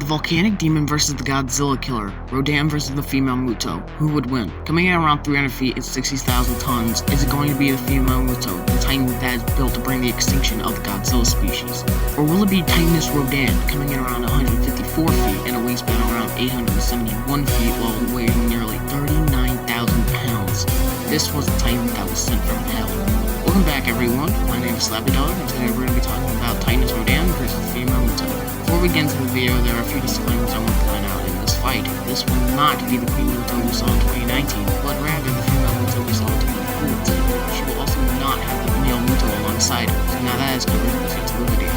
The volcanic demon versus the Godzilla killer, Rodan versus the female Muto. Who would win? Coming in at around 300 feet and 60,000 tons, is it going to be the female Muto, the titan that is built to bring the extinction of the Godzilla species? Or will it be Titanus Rodan, coming in around 154 feet and a wingspan around 871 feet while weighing nearly 39,000 pounds? This was the titan that was sent from hell. Welcome back, everyone. My name is Slappy Dog, and today we're going to be talking about Titanus Rodan versus the female Muto. Before we get into the video, there are a few disclaimers I want to point out in this fight. This will not be the Queen Muto we saw in 2019, but rather the female Muto we saw in 2014. She will also not have the male Muto alongside her, so now that is covered, let's get to the video.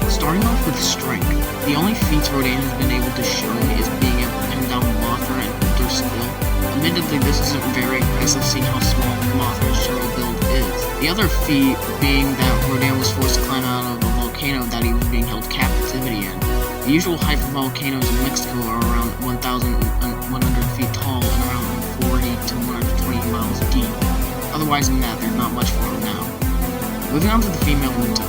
Starting off with strength, the only feats Rodan has been able to show is being able to pin down Mothra and hold her still. Admittedly, this isn't very impressive seeing how small Mothra's general build is. The other feat being that Rodan was forced to climb out of a volcano that he was being held captivity in. The usual height for volcanoes in Mexico are around 1,100 feet tall and around 40 to 120 miles deep. Otherwise than that, there's not much for him now. Moving on to the female Muto.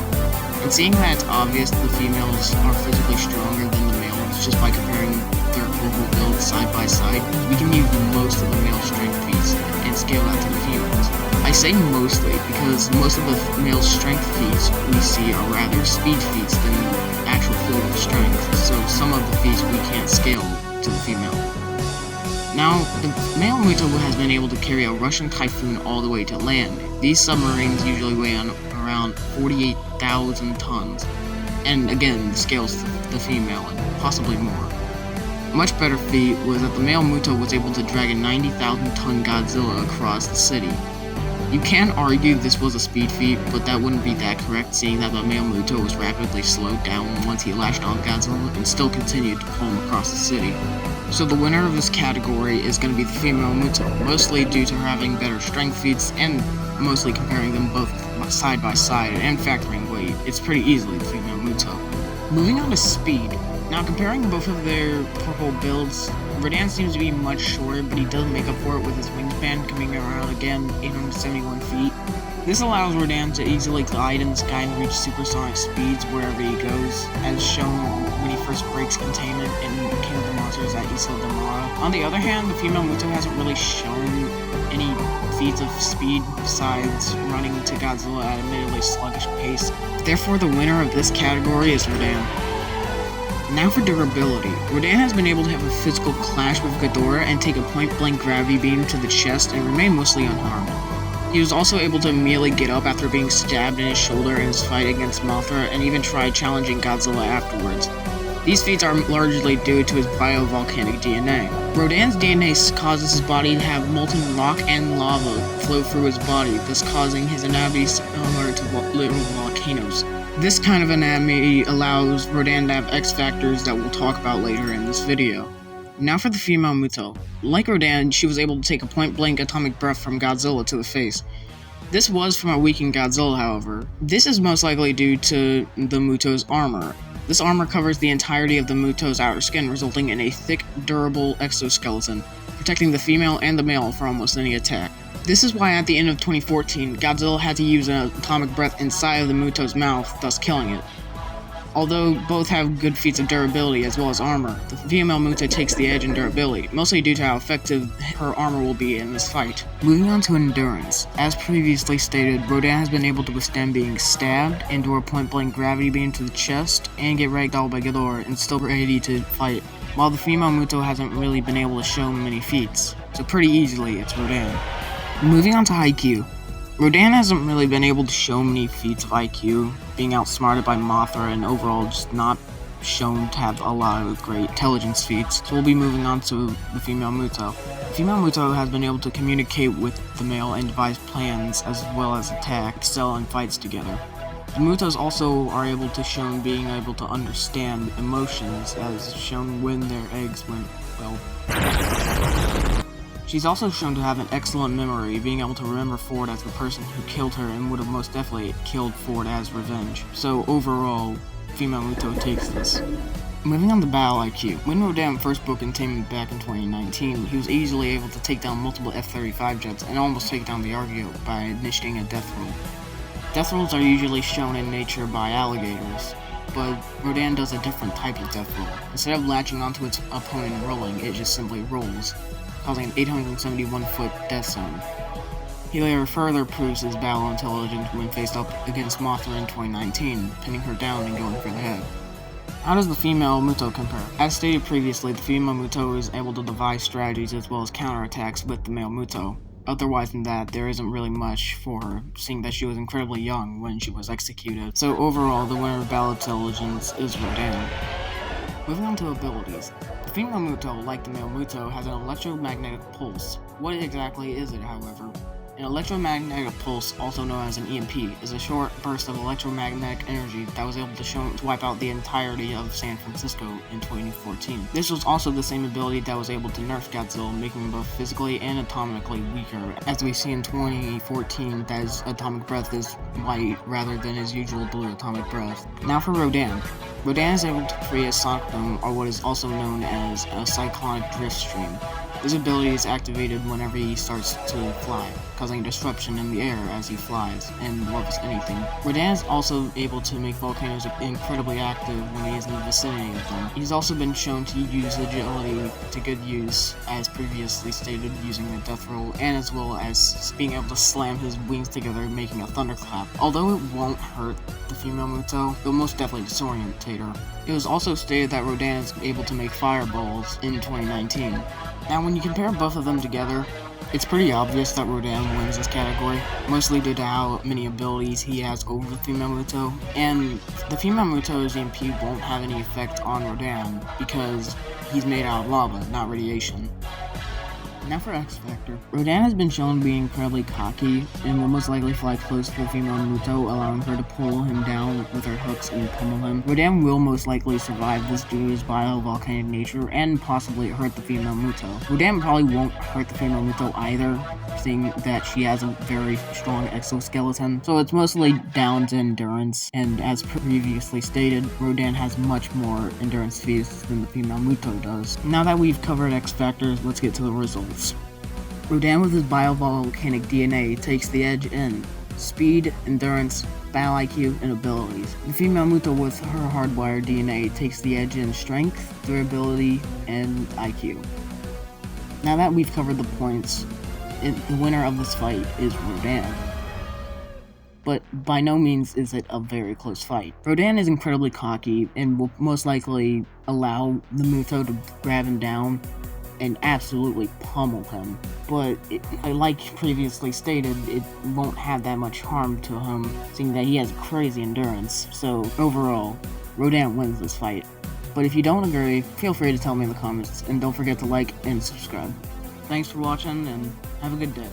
And seeing that it's obvious the females are physically stronger than the males just by comparing their corporal builds side by side, we can use most of the male strength feats and scale that to the females. I say mostly because most of the male strength feats we see are rather speed feats than actual physical strength, so some of the feats we can't scale to the female. Now, the male Muto has been able to carry a Russian Typhoon all the way to land. These submarines usually weigh on around 48,000 tons, and again, scales the female and possibly more. A much better feat was that the male Muto was able to drag a 90,000 ton Godzilla across the city. You can argue this was a speed feat, but that wouldn't be that correct, seeing that the male Muto was rapidly slowed down once he latched on Godzilla and still continued to pull him across the city. So the winner of this category is going to be the female Muto, mostly due to her having better strength feats and mostly comparing them both side by side and factoring weight. It's pretty easily the female Muto. Moving on to speed. Now, comparing both of their purple builds, Rodan seems to be much shorter, but he does make up for it with his wingspan coming around again 871 feet. This allows Rodan to easily glide in the sky and reach supersonic speeds wherever he goes, as shown when he first breaks containment and kills the monsters at Isla de Mara. On the other hand, the female Muto hasn't really shown any feats of speed besides running to Godzilla at a admittedly sluggish pace. Therefore, the winner of this category is Rodan. Now for durability. Rodan has been able to have a physical clash with Ghidorah and take a point-blank gravity beam to the chest and remain mostly unharmed. He was also able to immediately get up after being stabbed in his shoulder in his fight against Mothra and even tried challenging Godzilla afterwards. These feats are largely due to his biovolcanic DNA. Rodan's DNA causes his body to have molten rock and lava flow through his body, thus causing his anatomy similar to literal volcanoes. This kind of anatomy allows Rodan to have X factors that we'll talk about later in this video. Now for the female Muto. Like Rodan, she was able to take a point-blank atomic breath from Godzilla to the face. This was from a weakened Godzilla, however. This is most likely due to the Muto's armor. This armor covers the entirety of the Muto's outer skin, resulting in a thick, durable exoskeleton, protecting the female and the male from almost any attack. This is why at the end of 2014, Godzilla had to use an atomic breath inside of the Muto's mouth, thus killing it. Although both have good feats of durability as well as armor, the female Muto takes the edge in durability, mostly due to how effective her armor will be in this fight. Moving on to endurance. As previously stated, Rodan has been able to withstand being stabbed, endure a point-blank gravity beam to the chest, and get ragdolled by Ghidorah and still ready to fight, while the female Muto hasn't really been able to show many feats, so pretty easily it's Rodan. Moving on to IQ. Rodan hasn't really been able to show many feats of IQ, being outsmarted by Mothra and overall just not shown to have a lot of great intelligence feats, so we'll be moving on to the female Muto. The female Muto has been able to communicate with the male and devise plans as well as attack, excel in fights together. The Mutos also are able to show being able to understand emotions, as shown when their eggs went well. She's also shown to have an excellent memory, being able to remember Ford as the person who killed her and would have most definitely killed Ford as revenge. So overall, female Muto takes this. Moving on to battle IQ. When Rodan first broke containment back in 2019, he was easily able to take down multiple F-35 jets and almost take down the Argeo by initiating a death roll. Death rolls are usually shown in nature by alligators. but Rodan does a different type of death roll. Instead of latching onto its opponent and rolling, it just simply rolls, causing an 871-foot death zone. He later further proves his battle intelligence when faced up against Mothra in 2019, pinning her down and going for the head. How does the female Muto compare? As stated previously, the female Muto is able to devise strategies as well as counterattacks with the male Muto. Otherwise than that, there isn't really much for her, seeing that she was incredibly young when she was executed. So overall, the winner of battle intelligence is Rodan. Moving on to abilities. The female Muto, like the male Muto, has an electromagnetic pulse. What exactly is it, however? An electromagnetic pulse, also known as an EMP, is a short burst of electromagnetic energy that was able to wipe out the entirety of San Francisco in 2014. This was also the same ability that was able to nerf Godzilla, making him both physically and atomically weaker, as we see in 2014 that his atomic breath is white rather than his usual blue atomic breath. Now for Rodan. Rodan is able to create a sonic boom, or what is also known as a cyclonic drift stream. This ability is activated whenever he starts to fly, causing disruption in the air as he flies, and loves anything. Rodan is also able to make volcanoes incredibly active when he is in the vicinity of them. He's also been shown to use agility to good use, as previously stated, using the death roll, and as well as being able to slam his wings together, making a thunderclap. Although it won't hurt the female Muto, it will most definitely disorientate her. It was also stated that Rodan is able to make fireballs in 2019. Now, when you compare both of them together, it's pretty obvious that Rodan wins this category, mostly due to how many abilities he has over the female Muto, and the female Muto's EMP won't have any effect on Rodan because he's made out of lava, not radiation. Now for X Factor. Rodan has been shown to be incredibly cocky and will most likely fly close to the female Muto, allowing her to pull him down with her hooks and pummel him. Rodan will most likely survive this due to his biovolcanic nature and possibly hurt the female Muto. Rodan probably won't hurt the female Muto either, seeing that she has a very strong exoskeleton, so it's mostly down to endurance, and as previously stated, Rodan has much more endurance feats than the female Muto does. Now that we've covered X Factors, let's get to the results. Rodan with his biovolcanic DNA takes the edge in speed, endurance, battle IQ, and abilities. The female Muto with her hardwired DNA takes the edge in strength, durability, and IQ. Now that we've covered the points, the winner of this fight is Rodan. But by no means is it a very close fight. Rodan is incredibly cocky and will most likely allow the Muto to grab him down and absolutely pummel him. But like previously stated, it won't have that much harm to him, seeing that he has crazy endurance. So overall, Rodan wins this fight. But if you don't agree, feel free to tell me in the comments, and don't forget to like and subscribe. Thanks for watching, and have a good day.